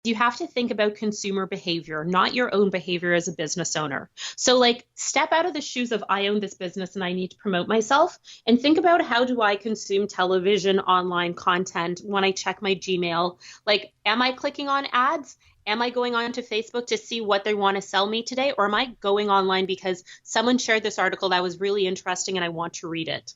you have to think about consumer behavior, not your own behavior as a business owner. So like step out of the shoes of I own this business and I need to promote myself and think about how do I consume television, online content when I check my Gmail? Like, am I clicking on ads? Am I going on to Facebook to see what they want to sell me today? Or am I going online because someone shared this article that was really interesting and I want to read it?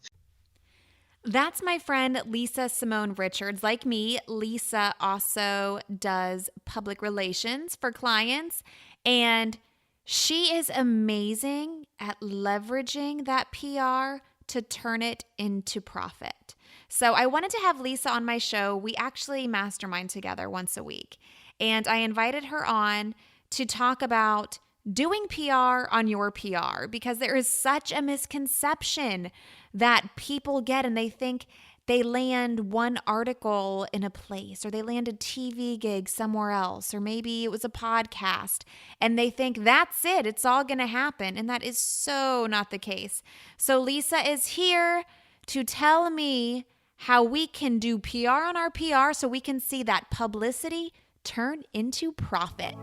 That's my friend Lisa Simone Richards. Like me, Lisa also does public relations for clients, and she is amazing at leveraging that PR to turn it into profit. So I wanted to have Lisa on my show. We actually mastermind together once a week, and I invited her on to talk about doing PR on your PR, because there is such a misconception that people get, and they think they land one article in a place, or they land a TV gig somewhere else, or maybe it was a podcast, and they think that's it, it's all going to happen. And that is so not the case. So Lisa is here to tell me how we can do PR on our PR so we can see that publicity turn into profit.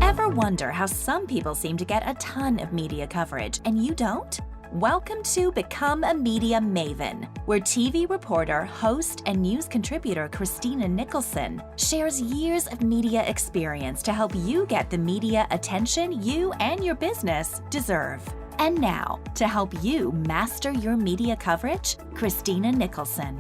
Ever wonder how some people seem to get a ton of media coverage and you don't? Welcome to Become a Media Maven, where TV reporter, host, and news contributor Christina Nicholson shares years of media experience to help you get the media attention you and your business deserve. And now, to help you master your media coverage, Christina Nicholson.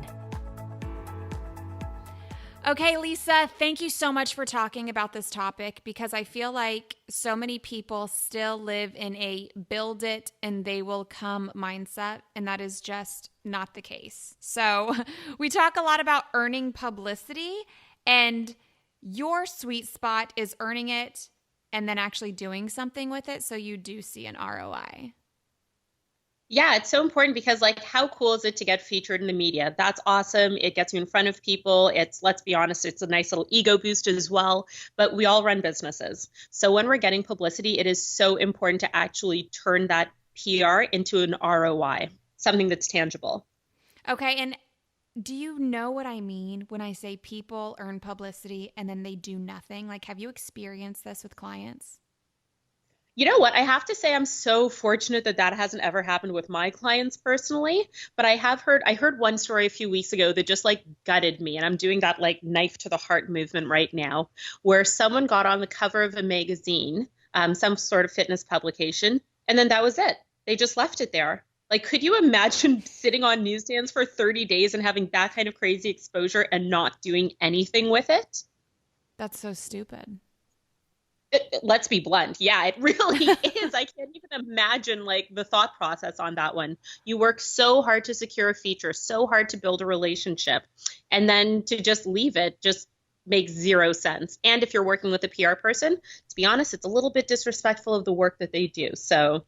Okay, Lisa, thank you so much for talking about this topic, because I feel like so many people still live in a build it and they will come mindset, and that is just not the case. So we talk a lot about earning publicity, and your sweet spot is earning it and then actually doing something with it so you do see an ROI. Yeah, it's so important because like how cool is it to get featured in the media? That's awesome. It gets you in front of people. It's, let's be honest, it's a nice little ego boost as well, but we all run businesses. So when we're getting publicity, it is so important to actually turn that PR into an ROI, something that's tangible. Okay, and do you know what I mean when I say people earn publicity and then they do nothing? Like, have you experienced this with clients? You know what? I have to say I'm so fortunate that that hasn't ever happened with my clients personally, but I heard one story a few weeks ago that just like gutted me, and I'm doing that like knife to the heart movement right now, where someone got on the cover of a magazine, some sort of fitness publication, and then that was it. They just left it there. Like, could you imagine sitting on newsstands for 30 days and having that kind of crazy exposure and not doing anything with it? That's so stupid. Let's be blunt. Yeah, it really is. I can't even imagine like the thought process on that one. You work so hard to secure a feature, so hard to build a relationship, and then to just leave it just makes zero sense. And if you're working with a PR person, to be honest, it's a little bit disrespectful of the work that they do. So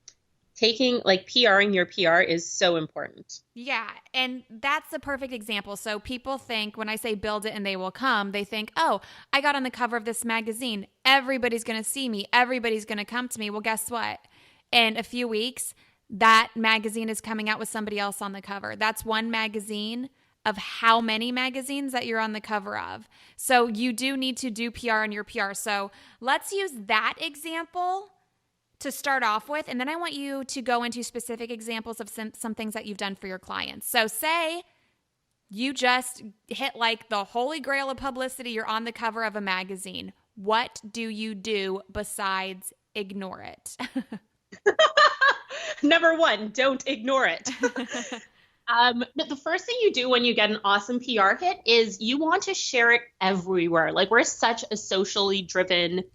taking like PRing your PR is so important. Yeah, and that's the perfect example. So people think when I say build it and they will come, they think, oh, I got on the cover of this magazine. Everybody's going to see me. Everybody's going to come to me. Well, guess what? In a few weeks, that magazine is coming out with somebody else on the cover. That's one magazine of how many magazines that you're on the cover of. So you do need to do PR on your PR. So let's use that example to start off with, and then I want you to go into specific examples of some things that you've done for your clients. So say you just hit like the holy grail of publicity, you're on the cover of a magazine. What do you do besides ignore it? Number one, don't ignore it. The first thing you do when you get an awesome PR hit is you want to share it everywhere. Like, we're such a socially driven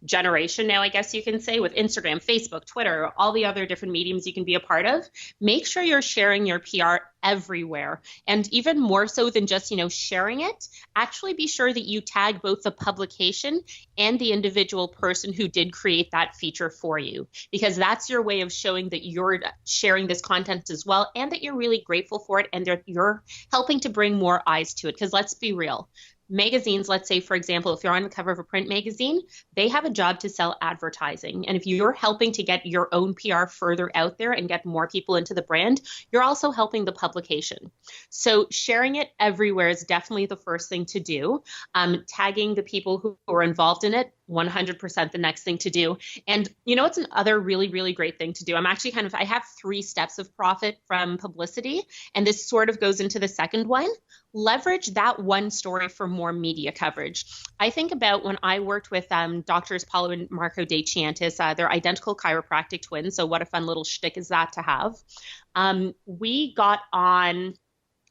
generation now, I guess you can say, with Instagram, Facebook, Twitter, all the other different mediums you can be a part of. Make sure you're sharing your PR everywhere. And even more so than just, sharing it, actually be sure that you tag both the publication and the individual person who did create that feature for you, because that's your way of showing that you're sharing this content as well, and that you're really grateful for it, and that you're helping to bring more eyes to it. Because let's be real, magazines, let's say, for example, if you're on the cover of a print magazine, they have a job to sell advertising. And if you're helping to get your own PR further out there and get more people into the brand, you're also helping the public publication. So sharing it everywhere is definitely the first thing to do. Tagging the people who are involved in it, 100% the next thing to do. And it's another really, really great thing to do. I have 3 steps of profit from publicity, and this sort of goes into the second one. Leverage that one story for more media coverage. I think about when I worked with doctors Paulo and Marco De Chiantis, they're identical chiropractic twins. So what a fun little shtick is that to have. We got on,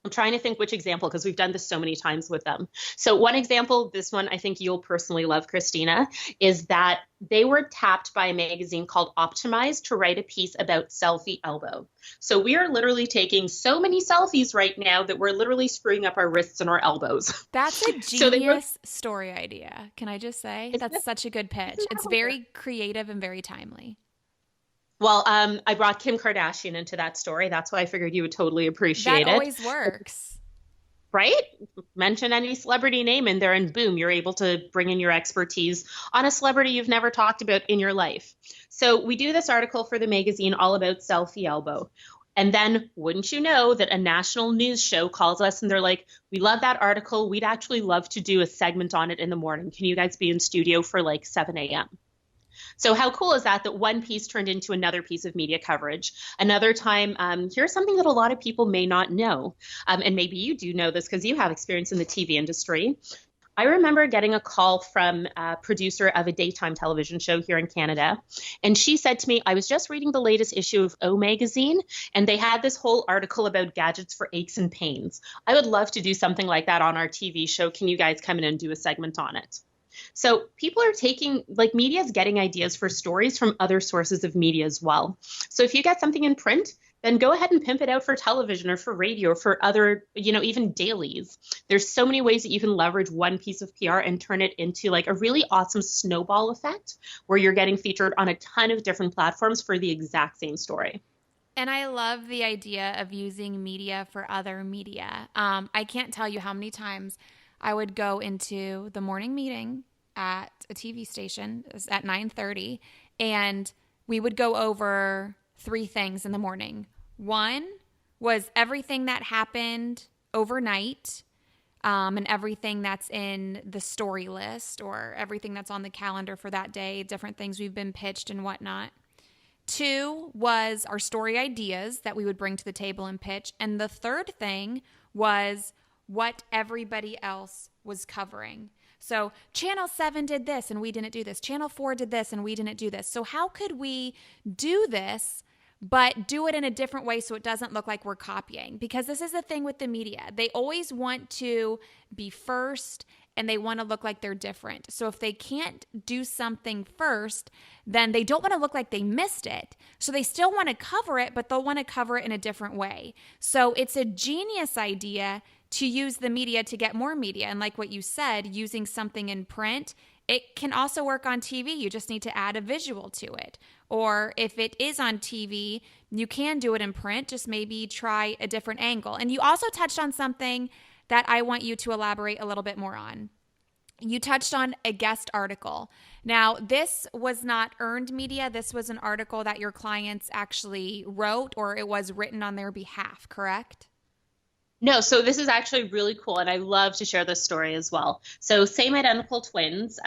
I'm trying to think which example, because we've done this so many times with them. So one example, this one I think you'll personally love, Christina, is that they were tapped by a magazine called Optimize to write a piece about selfie elbow. So we are literally taking so many selfies right now that we're literally screwing up our wrists and our elbows. That's a genius story idea. Can I just say? That's such a good pitch. It's very creative and very timely. Well, I brought Kim Kardashian into that story. That's why I figured you would totally appreciate it. That always works. Right? Mention any celebrity name in there and boom, you're able to bring in your expertise on a celebrity you've never talked about in your life. So we do this article for the magazine all about selfie elbow. And then wouldn't you know that a national news show calls us and they're like, we love that article. We'd actually love to do a segment on it in the morning. Can you guys be in studio for like 7 a.m.? So how cool is that one piece turned into another piece of media coverage? Another time, here's something that a lot of people may not know, and maybe you do know this because you have experience in the TV industry. I remember getting a call from a producer of a daytime television show here in Canada, and she said to me, I was just reading the latest issue of O Magazine, and they had this whole article about gadgets for aches and pains. I would love to do something like that on our TV show. Can you guys come in and do a segment on it? So people are media is getting ideas for stories from other sources of media as well. So if you get something in print, then go ahead and pimp it out for television or for radio or for other, even dailies. There's so many ways that you can leverage one piece of PR and turn it into like a really awesome snowball effect where you're getting featured on a ton of different platforms for the exact same story. And I love the idea of using media for other media. I can't tell you how many times I would go into the morning meeting at a TV station at 9:30, and we would go over 3 things in the morning. One was everything that happened overnight, and everything that's in the story list or everything that's on the calendar for that day, different things we've been pitched and whatnot. 2 was our story ideas that we would bring to the table and pitch. And the third thing was what everybody else was covering. So Channel 7 did this and we didn't do this. Channel 4 did this and we didn't do this. So how could we do this, but do it in a different way so it doesn't look like we're copying? Because this is the thing with the media. They always want to be first and they want to look like they're different. So if they can't do something first, then they don't want to look like they missed it. So they still want to cover it, but they'll want to cover it in a different way. So it's a genius idea to use the media to get more media. And like what you said, using something in print, it can also work on TV. You just need to add a visual to it. Or if it is on TV, you can do it in print, just maybe try a different angle. And you also touched on something that I want you to elaborate a little bit more on. You touched on a guest article. Now, this was not earned media. This was an article that your clients actually wrote, or it was written on their behalf, correct? No, so this is actually really cool, and I love to share this story as well. So same identical twins,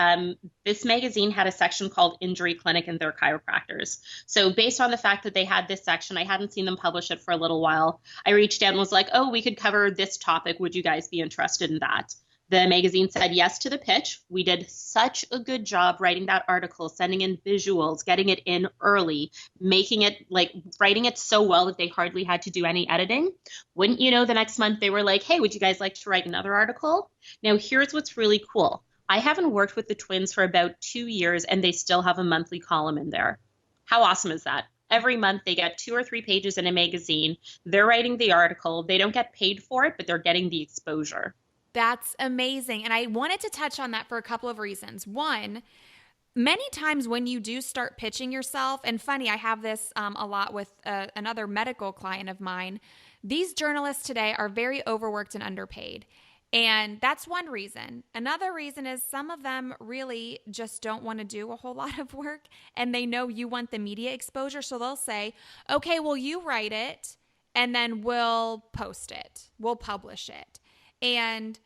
this magazine had a section called Injury Clinic and their chiropractors. So based on the fact that they had this section, I hadn't seen them publish it for a little while. I reached out and was like, oh, we could cover this topic. Would you guys be interested in that? The magazine said yes to the pitch. We did such a good job writing that article, sending in visuals, getting it in early, making it writing it so well that they hardly had to do any editing. Wouldn't you know, the next month they were like, hey, would you guys like to write another article? Now, here's what's really cool. I haven't worked with the twins for about 2 years and they still have a monthly column in there. How awesome is that? Every month they get 2 or 3 pages in a magazine. They're writing the article. They don't get paid for it, but they're getting the exposure. That's amazing. And I wanted to touch on that for a couple of reasons. One, many times when you do start pitching yourself, and funny, I have this a lot with another medical client of mine, these journalists today are very overworked and underpaid. And that's one reason. Another reason is some of them really just don't want to do a whole lot of work, and they know you want the media exposure. So they'll say, okay, well, you write it and then we'll post it. We'll publish it. And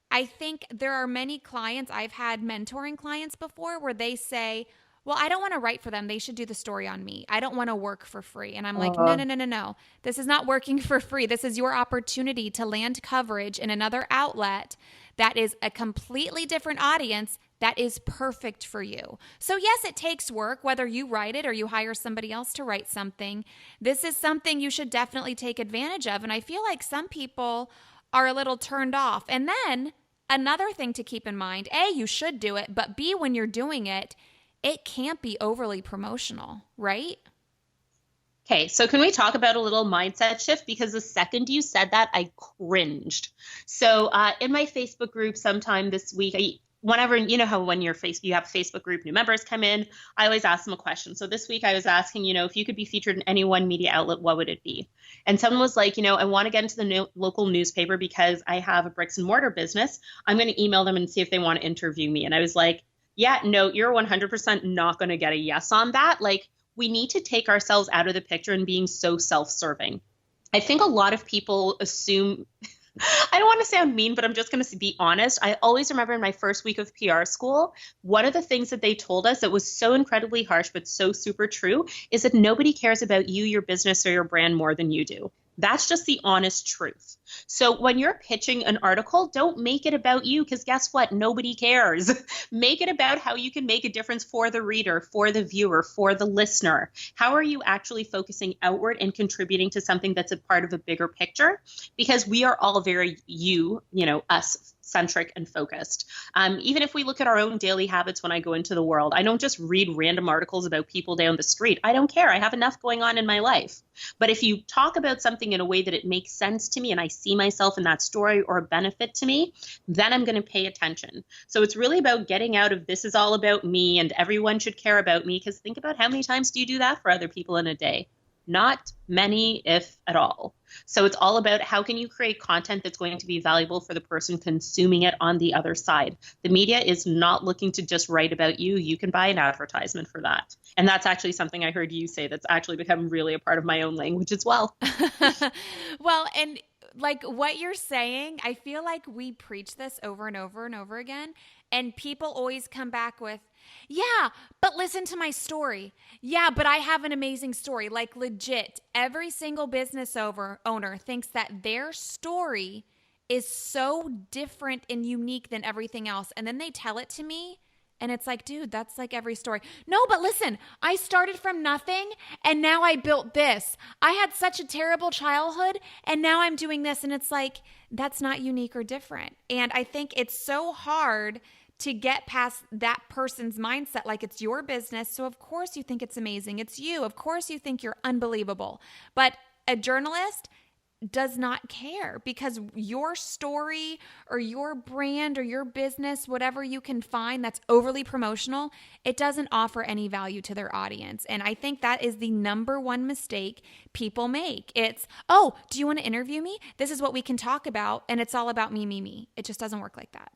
I think there are many clients, I've had mentoring clients before where they say, well, I don't want to write for them. They should do the story on me. I don't want to work for free. And I'm like, no. This is not working for free. This is your opportunity to land coverage in another outlet that is a completely different audience that is perfect for you. So yes, it takes work, whether you write it or you hire somebody else to write something. This is something you should definitely take advantage of. And I feel like some people are a little turned off. And then another thing to keep in mind, A, you should do it, but B, when you're doing it, it can't be overly promotional, right? Okay, so can we talk about a little mindset shift? Because the second you said that, I cringed. So in my Facebook group sometime this week, whenever, you know how when you have a Facebook group, new members come in, I always ask them a question. So this week I was asking, if you could be featured in any one media outlet, what would it be? And someone was like, I want to get into the local newspaper because I have a bricks and mortar business. I'm going to email them and see if they want to interview me. And I was like, yeah, no, you're 100% not going to get a yes on that. Like, we need to take ourselves out of the picture and being so self-serving. I think a lot of people assume, I don't want to sound mean, but I'm just going to be honest. I always remember in my first week of PR school, one of the things that they told us that was so incredibly harsh, but so super true, is that nobody cares about you, your business, or your brand more than you do. That's just the honest truth. So when you're pitching an article, don't make it about you, because guess what? Nobody cares. Make it about how you can make a difference for the reader, for the viewer, for the listener. How are you actually focusing outward and contributing to something that's a part of a bigger picture? Because we are all very us centric and focused. Even if we look at our own daily habits when I go into the world, I don't just read random articles about people down the street. I don't care. I have enough going on in my life. But if you talk about something in a way that it makes sense to me and I see myself in that story or a benefit to me, then I'm going to pay attention. So it's really about getting out of this is all about me and everyone should care about me, because think about how many times do you do that for other people in a day? Not many, if at all. So it's all about how can you create content that's going to be valuable for the person consuming it on the other side. The media is not looking to just write about you. You can buy an advertisement for that. And that's actually something I heard you say that's actually become really a part of my own language as well. Well, and like what you're saying, I feel like we preach this over and over and over again. And people always come back with, yeah, but listen to my story. Yeah, but I have an amazing story. Like legit, every single business owner thinks that their story is so different and unique than everything else. And then they tell it to me. And it's like, dude, that's like every story. No, but listen, I started from nothing and now I built this. I had such a terrible childhood and now I'm doing this. And it's like, that's not unique or different. And I think it's so hard to get past that person's mindset. Like, it's your business. So of course you think it's amazing. It's you. Of course you think you're unbelievable. But a journalist does not care, because your story or your brand or your business, whatever you can find that's overly promotional, it doesn't offer any value to their audience. And I think that is the number one mistake people make. It's, oh, do you want to interview me? This is what we can talk about. And it's all about me, me, me. It just doesn't work like that.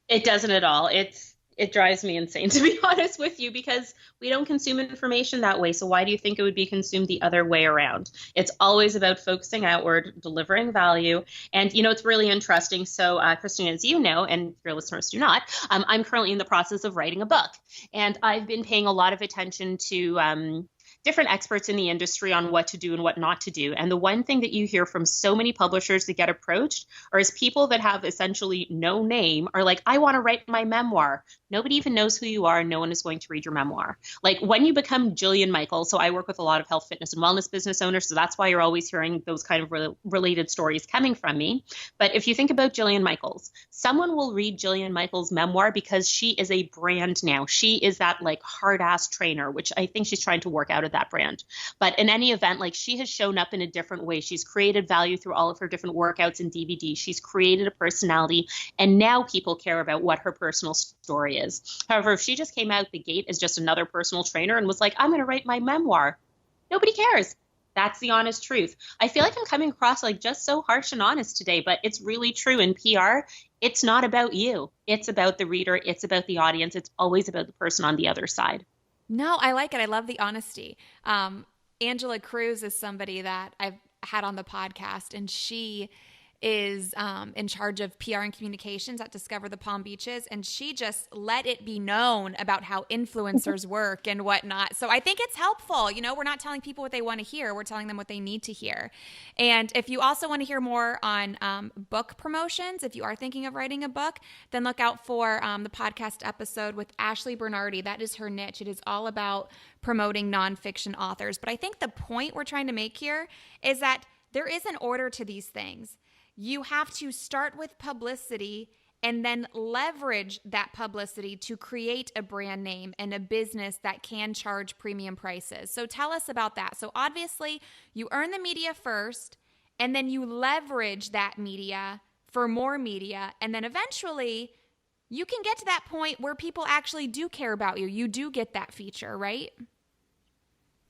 It doesn't at all. It drives me insane, to be honest with you, because we don't consume information that way. So why do you think it would be consumed the other way around? It's always about focusing outward, delivering value. And, it's really interesting. So, Christine, as you know, and your listeners do not, I'm currently in the process of writing a book. And I've been paying a lot of attention to different experts in the industry on what to do and what not to do. And the one thing that you hear from so many publishers that get approached is people that have essentially no name are like, I want to write my memoir. Nobody even knows who you are. No one is going to read your memoir. Like when you become Jillian Michaels, so I work with a lot of health, fitness, and wellness business owners. So that's why you're always hearing those kind of related stories coming from me. But if you think about Jillian Michaels, someone will read Jillian Michaels' memoir because she is a brand now. She is that like hard ass trainer, which I think she's trying to work out of that brand. But in any event, like she has shown up in a different way. She's created value through all of her different workouts and DVDs. She's created a personality, and now people care about what her personal story is. However, if she just came out the gate as just another personal trainer and was like, I'm going to write my memoir, nobody cares. That's the honest truth. I feel like I'm coming across like just so harsh and honest today, but it's really true. In PR, it's not about you. It's about the reader. It's about the audience. It's always about the person on the other side. No, I like it. I love the honesty. Angela Cruz is somebody that I've had on the podcast, and she is in charge of PR and communications at Discover the Palm Beaches, and she just let it be known about how influencers work and whatnot. So I think it's helpful. You know, we're not telling people what they want to hear. We're telling them what they need to hear. And if you also want to hear more on book promotions, if you are thinking of writing a book, then look out for the podcast episode with Ashley Bernardi. That is her niche. It is all about promoting nonfiction authors. But I think the point we're trying to make here is that there is an order to these things. You have to start with publicity and then leverage that publicity to create a brand name and a business that can charge premium prices. So tell us about that. So obviously, you earn the media first, and then you leverage that media for more media, and then eventually you can get to that point where people actually do care about you. You do get that feature, right?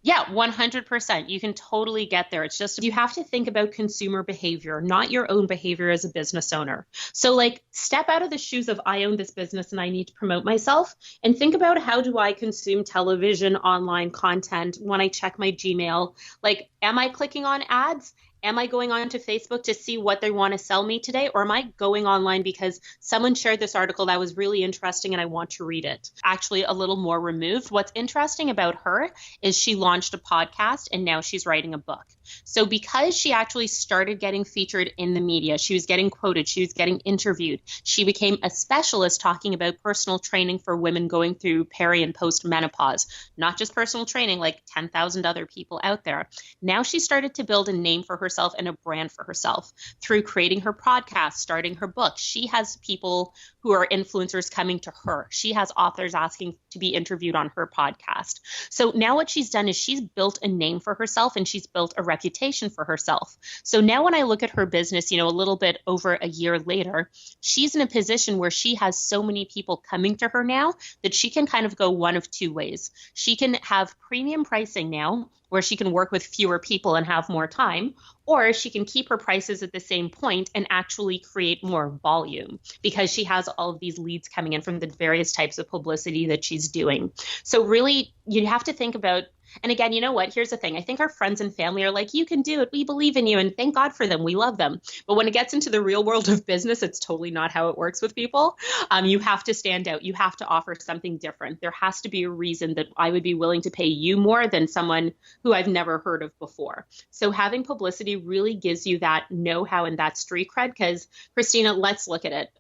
Yeah, 100%. You can totally get there. It's just you have to think about consumer behavior, not your own behavior as a business owner. So like step out of the shoes of I own this business and I need to promote myself, and think about how do I consume television, online content when I check my Gmail? Like, am I clicking on ads? Am I going on to Facebook to see what they want to sell me today? Or am I going online because someone shared this article that was really interesting and I want to read it? Actually, a little more removed. What's interesting about her is she launched a podcast and now she's writing a book. So because she actually started getting featured in the media, she was getting quoted, she was getting interviewed, she became a specialist talking about personal training for women going through peri and post menopause, not just personal training like 10,000 other people out there. Now she started to build a name for herself and a brand for herself through creating her podcast, starting her book. She has people who are influencers coming to her. She has authors asking to be interviewed on her podcast. So now what she's done is she's built a name for herself and she's built a reputation for herself. So now when I look at her business, a little bit over a year later, she's in a position where she has so many people coming to her now that she can kind of go one of two ways. She can have premium pricing now, where she can work with fewer people and have more time, or she can keep her prices at the same point and actually create more volume because she has all of these leads coming in from the various types of publicity that she's doing. So really, you have to think about, and again, you know what? Here's the thing. I think our friends and family are like, you can do it. We believe in you. And thank God for them. We love them. But when it gets into the real world of business, it's totally not how it works with people. You have to stand out. You have to offer something different. There has to be a reason that I would be willing to pay you more than someone who I've never heard of before. So having publicity really gives you that know-how and that street cred because, Christina, let's look at it.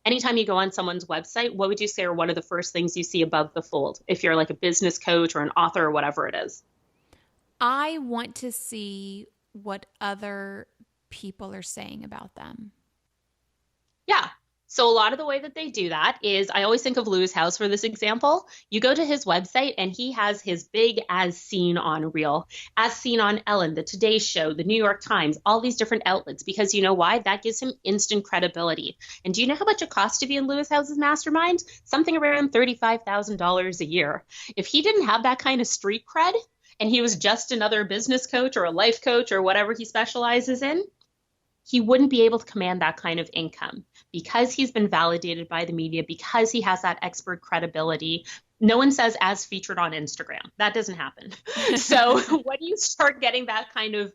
Anytime you go on someone's website, what would you say are one of the first things you see above the fold? If you're like a business coach or an author or whatever it is. I want to see what other people are saying about them. Yeah. So a lot of the way that they do that is, I always think of Lewis House for this example. You go to his website and he has his big as seen on reel, as seen on Ellen, the Today Show, the New York Times, all these different outlets, because you know why? That gives him instant credibility. And do you know how much it costs to be in Lewis House's mastermind? Something around $35,000 a year. If he didn't have that kind of street cred and he was just another business coach or a life coach or whatever he specializes in, he wouldn't be able to command that kind of income because he's been validated by the media, because he has that expert credibility. No one says as featured on Instagram. That doesn't happen. So when you start getting that kind of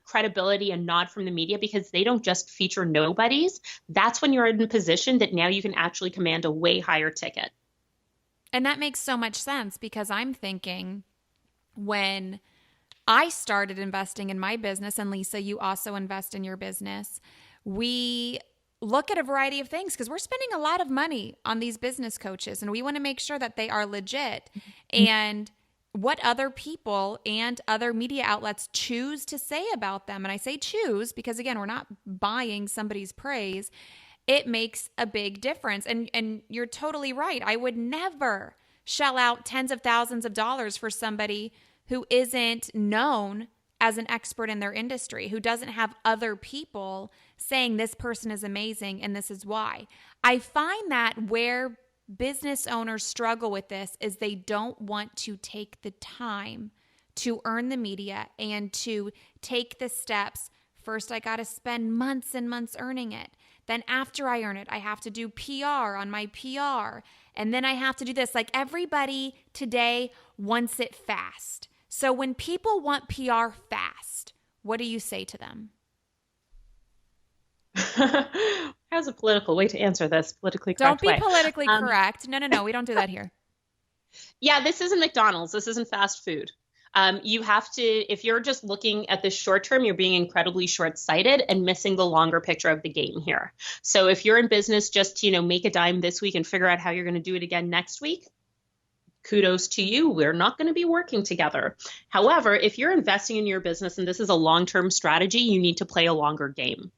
credibility and nod from the media, because they don't just feature nobodies, that's when you're in a position that now you can actually command a way higher ticket. And that makes so much sense because I'm thinking when I started investing in my business, and Lisa, you also invest in your business, we look at a variety of things because we're spending a lot of money on these business coaches and we want to make sure that they are legit. And what other people and other media outlets choose to say about them. And I say choose because, again, we're not buying somebody's praise. It makes a big difference. And you're totally right. I would never shell out tens of thousands of dollars for somebody who isn't known as an expert in their industry, who doesn't have other people saying this person is amazing and this is why. I find that where business owners struggle with this is they don't want to take the time to earn the media and to take the steps. First, I got to spend months and months earning it. Then after I earn it, I have to do PR on my PR. And then I have to do this. Like everybody today wants it fast. So when people want PR fast, what do you say to them? How's a political way to answer this? Politically Don't correct be way. politically correct. No. We don't do that here. Yeah, this isn't McDonald's. This isn't fast food. You have to, if you're just looking at the short term, you're being incredibly short-sighted and missing the longer picture of the game here. So if you're in business just to, make a dime this week and figure out how you're going to do it again next week, kudos to you. We're not going to be working together. However, if you're investing in your business and this is a long-term strategy, you need to play a longer game.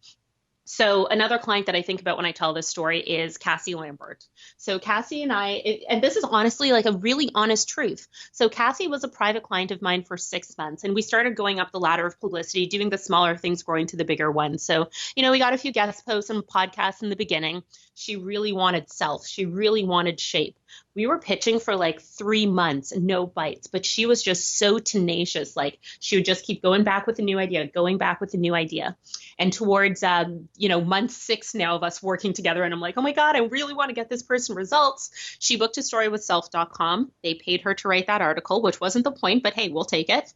So another client that I think about when I tell this story is Cassie Lambert. So Cassie and and this is honestly like a really honest truth. So Cassie was a private client of mine for 6 months, and we started going up the ladder of publicity, doing the smaller things, growing to the bigger ones. So, we got a few guest posts and podcasts in the beginning. She really wanted self. She really wanted shape. We were pitching for like 3 months, no bites, but she was just so tenacious. Like she would just keep going back with a new idea, going back with a new idea. And towards, month 6 now of us working together, and I'm like, oh my God, I really want to get this person results. She booked a story with self.com. They paid her to write that article, which wasn't the point, but hey, we'll take it.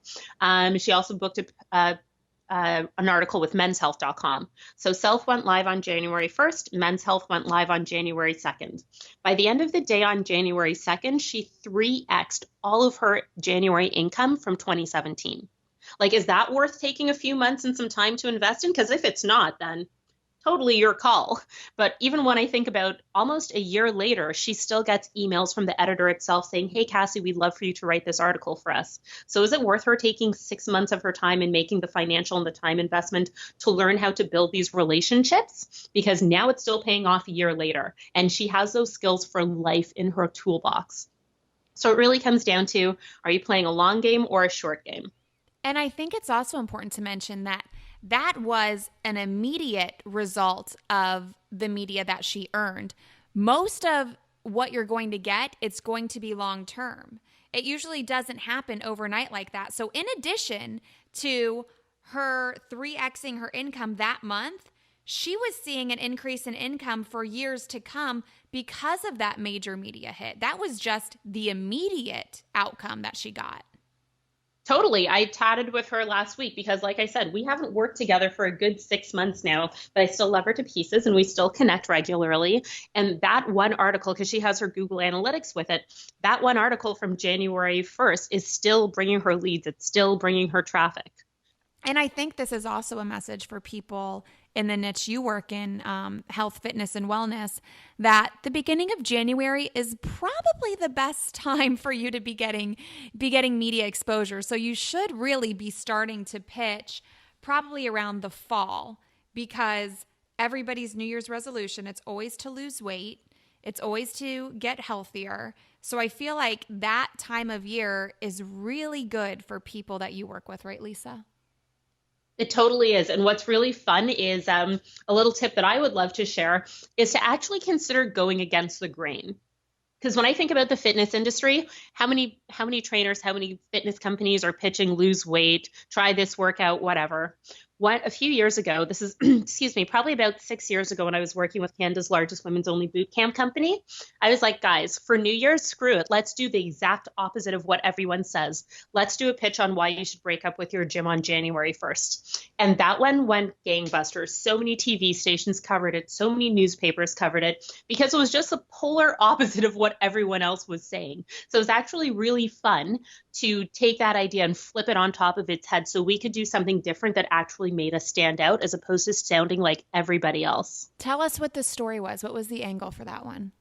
She also booked an article with menshealth.com. So Self went live on January 1st. Men's Health went live on January 2nd. By the end of the day on January 2nd, she 3x'd all of her January income from 2017. Like, is that worth taking a few months and some time to invest in? Because if it's not, then totally your call. But even when I think about almost a year later, she still gets emails from the editor itself saying, hey, Cassie, we'd love for you to write this article for us. So is it worth her taking 6 months of her time and making the financial and the time investment to learn how to build these relationships? Because now it's still paying off a year later. And she has those skills for life in her toolbox. So it really comes down to, are you playing a long game or a short game? And I think it's also important to mention that was an immediate result of the media that she earned. Most of what you're going to get, it's going to be long term. It usually doesn't happen overnight like that. So in addition to her 3xing her income that month, she was seeing an increase in income for years to come because of that major media hit. That was just the immediate outcome that she got. Totally. I chatted with her last week because, like I said, we haven't worked together for a good 6 months now, but I still love her to pieces and we still connect regularly. And that one article, because she has her Google Analytics with it, that one article from January 1st is still bringing her leads. It's still bringing her traffic. And I think this is also a message for people in the niche you work in, health, fitness, and wellness, that the beginning of January is probably the best time for you to be getting media exposure. So you should really be starting to pitch probably around the fall, because everybody's New Year's resolution, it's always to lose weight. It's always to get healthier. So I feel like that time of year is really good for people that you work with, right, Lisa? It totally is. And what's really fun is a little tip that I would love to share is to actually consider going against the grain. Because when I think about the fitness industry, how many trainers, how many fitness companies are pitching lose weight, try this workout, whatever. A few years ago, this is, excuse me, probably about 6 years ago when I was working with Canada's largest women's only boot camp company, I was like, guys, for New Year's, screw it. Let's do the exact opposite of what everyone says. Let's do a pitch on why you should break up with your gym on January 1st. And that one went gangbusters. So many TV stations covered it. So many newspapers covered it because it was just the polar opposite of what everyone else was saying. So it was actually really fun to take that idea and flip it on top of its head so we could do something different that actually made us stand out as opposed to sounding like everybody else. Tell us what the story was. What was the angle for that one?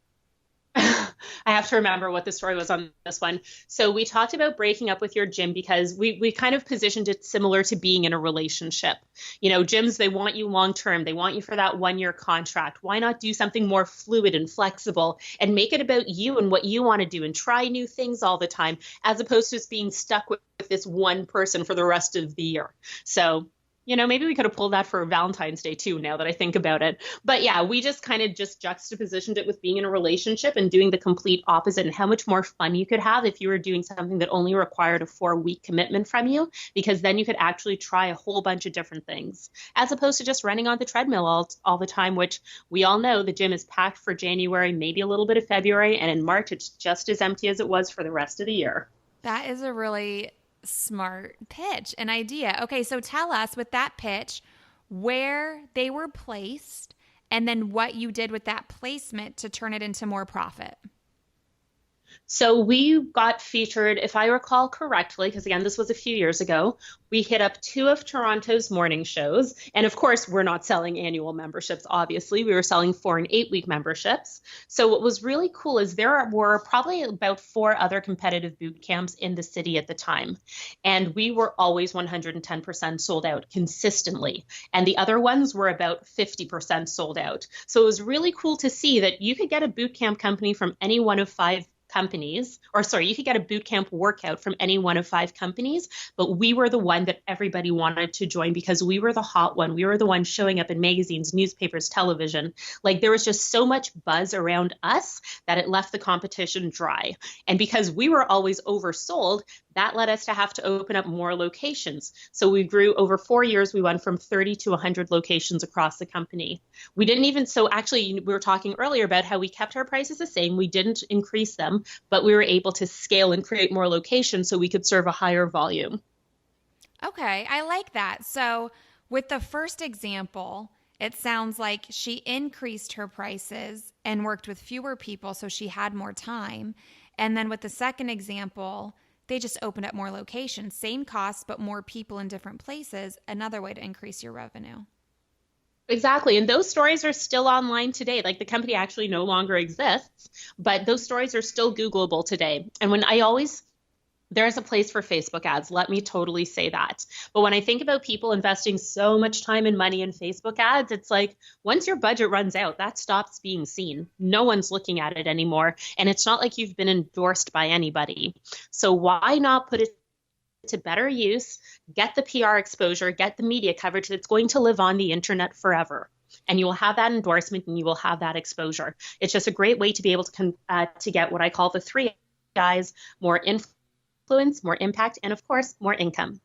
I have to remember what the story was on this one. So we talked about breaking up with your gym because we kind of positioned it similar to being in a relationship. You know, gyms, they want you long term. They want you for that 1-year contract. Why not do something more fluid and flexible and make it about you and what you want to do and try new things all the time, as opposed to just being stuck with this one person for the rest of the year. So, you know, maybe we could have pulled that for Valentine's Day too, now that I think about it. But yeah, we just kind of just juxtapositioned it with being in a relationship and doing the complete opposite, and how much more fun you could have if you were doing something that only required a 4-week commitment from you, because then you could actually try a whole bunch of different things, as opposed to just running on the treadmill all the time, which we all know the gym is packed for January, maybe a little bit of February, and in March it's just as empty as it was for the rest of the year. That is a really smart pitch, an idea. Okay, so tell us with that pitch where they were placed and then what you did with that placement to turn it into more profit. So we got featured, if I recall correctly, because again, this was a few years ago, we hit up 2 of Toronto's morning shows. And of course, we're not selling annual memberships, obviously. We were selling 4 and 8 week memberships. So what was really cool is there were probably about 4 other competitive boot camps in the city at the time. And we were always 110% sold out consistently. And the other ones were about 50% sold out. So it was really cool to see that you could get a boot camp company from any one of 5 companies, or sorry, you could get a boot camp workout from any one of 5 companies, but we were the one that everybody wanted to join because we were the hot one. We were the one showing up in magazines, newspapers, television. Like there was just so much buzz around us that it left the competition dry. And because we were always oversold, that led us to have to open up more locations. So we grew over 4 years. We went from 30 to 100 locations across the company. We didn't even, so actually we were talking earlier about how we kept our prices the same. We didn't increase them, but we were able to scale and create more locations so we could serve a higher volume. Okay, I like that. So with the first example, it sounds like she increased her prices and worked with fewer people so she had more time. And then with the second example, they just opened up more locations, same costs, but more people in different places, another way to increase your revenue. Exactly. And those stories are still online today. Like the company actually no longer exists, but those stories are still Googleable today. And there's a place for Facebook ads. Let me totally say that. But when I think about people investing so much time and money in Facebook ads, it's like once your budget runs out, that stops being seen. No one's looking at it anymore. And it's not like you've been endorsed by anybody. So why not put it to better use, get the PR exposure, get the media coverage that's going to live on the internet forever. And you will have that endorsement and you will have that exposure. It's just a great way to be able to get what I call the 3 I's: more influence, more impact, and of course, more income.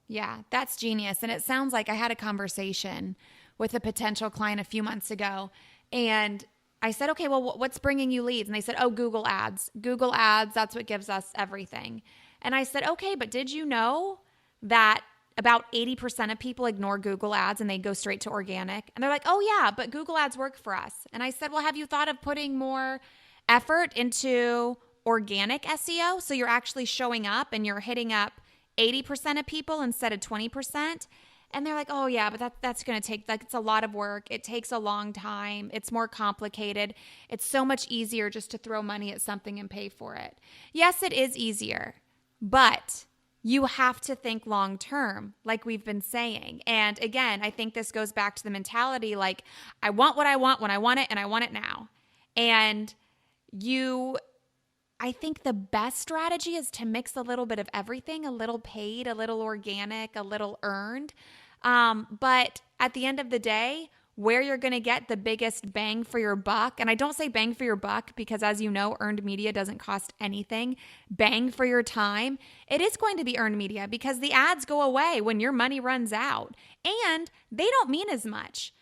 Yeah, that's genius. And it sounds like I had a conversation with a potential client a few months ago. And I said, okay, well, what's bringing you leads? And they said, oh, Google ads. Google ads, that's what gives us everything. And I said, okay, but did you know that about 80% of people ignore Google ads and they go straight to organic? And they're like, oh yeah, but Google ads work for us. And I said, well, have you thought of putting more effort into organic SEO? So you're actually showing up and you're hitting up 80% of people instead of 20%. And they're like, oh yeah, but that's going to take, like, it's a lot of work. It takes a long time. It's more complicated. It's so much easier just to throw money at something and pay for it. Yes, it is easier, but you have to think long term, like we've been saying. And again, I think this goes back to the mentality, like, I want what I want when I want it, and I want it now. And I think the best strategy is to mix a little bit of everything, a little paid, a little organic, a little earned. But at the end of the day, where you're going to get the biggest bang for your buck, and I don't say bang for your buck because, as you know, earned media doesn't cost anything. Bang for your time, it is going to be earned media because the ads go away when your money runs out, and they don't mean as much.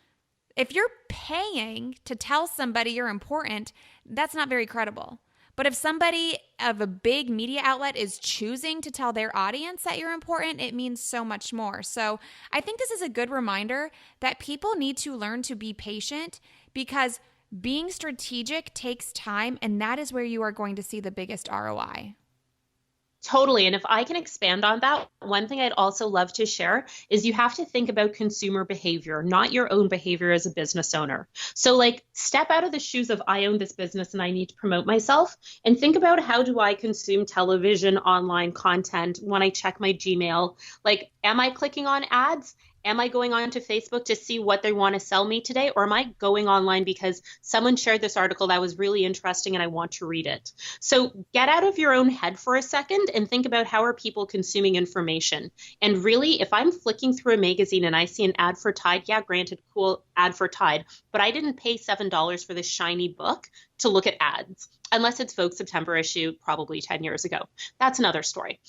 If you're paying to tell somebody you're important, that's not very credible. But if somebody of a big media outlet is choosing to tell their audience that you're important, it means so much more. So I think this is a good reminder that people need to learn to be patient, because being strategic takes time, and that is where you are going to see the biggest ROI. Totally. And if I can expand on that, one thing I'd also love to share is you have to think about consumer behavior, not your own behavior as a business owner. So like, step out of the shoes of I own this business and I need to promote myself, and think about, how do I consume television, online content when I check my Gmail? Like, am I clicking on ads? Am I going on to Facebook to see what they want to sell me today? Or am I going online because someone shared this article that was really interesting and I want to read it? So get out of your own head for a second and think about, how are people consuming information? And really, if I'm flicking through a magazine and I see an ad for Tide, yeah, granted, cool ad for Tide, but I didn't pay $7 for this shiny book to look at ads. Unless it's Vogue September issue, probably 10 years ago. That's another story.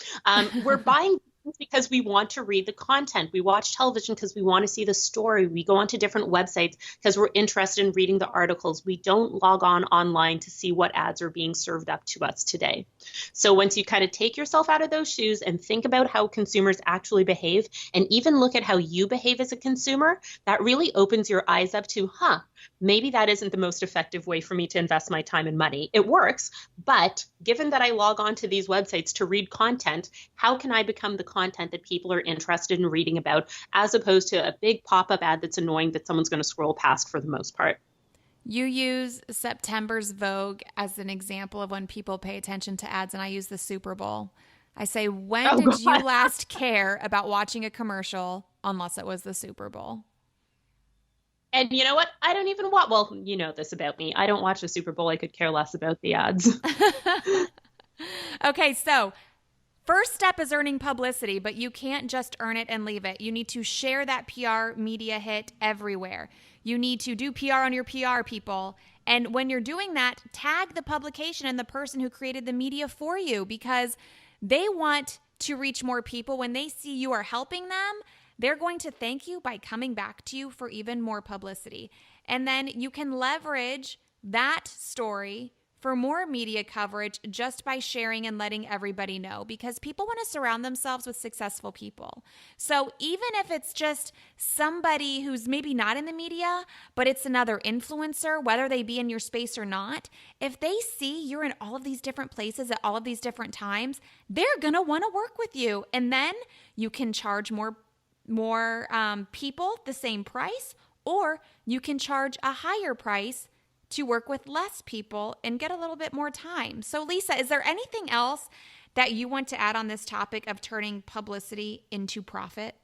We're buying things because we want to read the content. We watch television because we want to see the story. We go onto different websites because we're interested in reading the articles. We don't log on online to see what ads are being served up to us today. So once you kind of take yourself out of those shoes and think about how consumers actually behave, and even look at how you behave as a consumer, that really opens your eyes up to, maybe that isn't the most effective way for me to invest my time and money. It works, but given that I log on to these websites to read content, how can I become the content that people are interested in reading about, as opposed to a big pop-up ad that's annoying that someone's going to scroll past for the most part? You use September's Vogue as an example of when people pay attention to ads, and I use the Super Bowl. I say, when did you last care about watching a commercial unless it was the Super Bowl? And you know what? I don't even watch. Well, you know this about me. I don't watch the Super Bowl. I could care less about the ads. Okay, so first step is earning publicity, but you can't just earn it and leave it. You need to share that PR media hit everywhere. You need to do PR on your PR people. And when you're doing that, tag the publication and the person who created the media for you, because they want to reach more people. When they see you are helping them, they're going to thank you by coming back to you for even more publicity. And then you can leverage that story for more media coverage just by sharing and letting everybody know, because people want to surround themselves with successful people. So even if it's just somebody who's maybe not in the media, but it's another influencer, whether they be in your space or not, if they see you're in all of these different places at all of these different times, they're going to want to work with you. And then you can charge more people the same price, or you can charge a higher price to work with less people and get a little bit more time. So Lisa, is there anything else that you want to add on this topic of turning publicity into profit?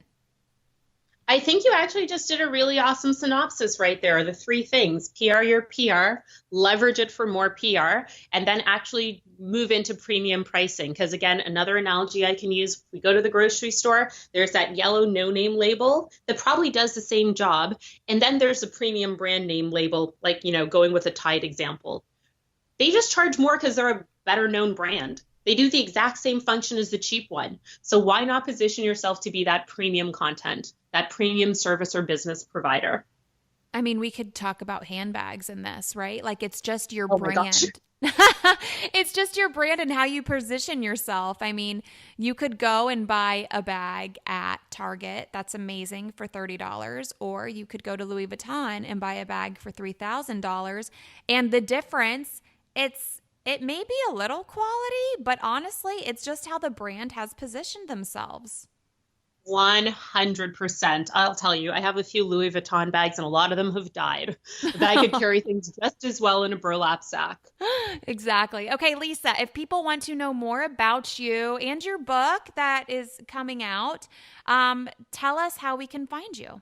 I think you actually just did a really awesome synopsis right there. The three things: PR your PR, leverage it for more PR, and then actually move into premium pricing. Because again, another analogy I can use, if we go to the grocery store, there's that yellow no-name label that probably does the same job. And then there's a premium brand name label, like, going with a Tide example. They just charge more because they're a better known brand. They do the exact same function as the cheap one. So why not position yourself to be that premium content, that premium service or business provider? I mean, we could talk about handbags in this, right? Like, it's just your brand. It's just your brand and how you position yourself. I mean, you could go and buy a bag at Target. That's amazing, for $30. Or you could go to Louis Vuitton and buy a bag for $3,000. And the difference, it may be a little quality, but honestly, it's just how the brand has positioned themselves. 100%. I'll tell you, I have a few Louis Vuitton bags and a lot of them have died. The bag could carry things just as well in a burlap sack. Exactly. Okay, Lisa, if people want to know more about you and your book that is coming out, tell us how we can find you.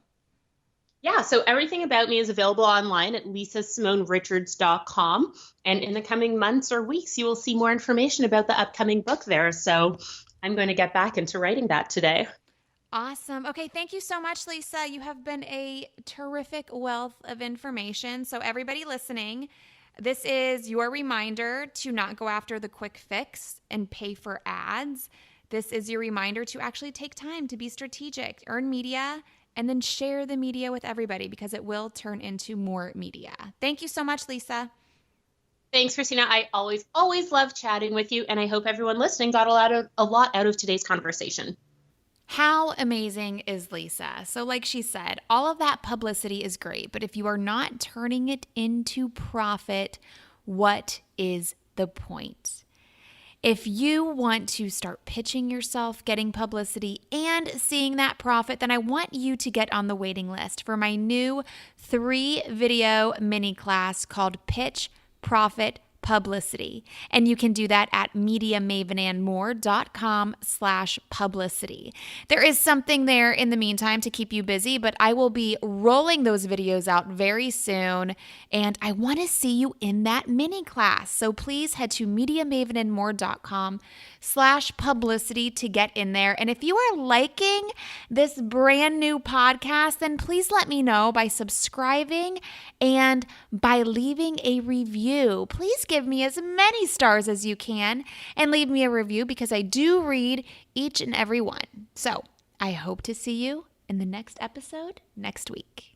Yeah, so everything about me is available online at lisasimonerichards.com. And in the coming months or weeks, you will see more information about the upcoming book there. So I'm going to get back into writing that today. Awesome. Okay, thank you so much, Lisa. You have been a terrific wealth of information. So everybody listening, this is your reminder to not go after the quick fix and pay for ads. This is your reminder to actually take time to be strategic, earn media, and then share the media with everybody, because it will turn into more media. Thank you so much, Lisa. Thanks, Christina. I always love chatting with you, and I hope everyone listening got a lot out of today's conversation. How amazing is Lisa? So like she said, all of that publicity is great, but if you are not turning it into profit, what is the point? If you want to start pitching yourself, getting publicity, and seeing that profit, then I want you to get on the waiting list for my new 3-video mini class called Pitch, Profit, Publicity. And you can do that at MediaMavenandMore.com/publicity. There is something there in the meantime to keep you busy, but I will be rolling those videos out very soon, and I want to see you in that mini class. So please head to MediaMavenandMore.com/publicity to get in there. And if you are liking this brand new podcast, then please let me know by subscribing and by leaving a review. Please give me as many stars as you can and leave me a review because I do read each and every one. So I hope to see you in the next episode next week.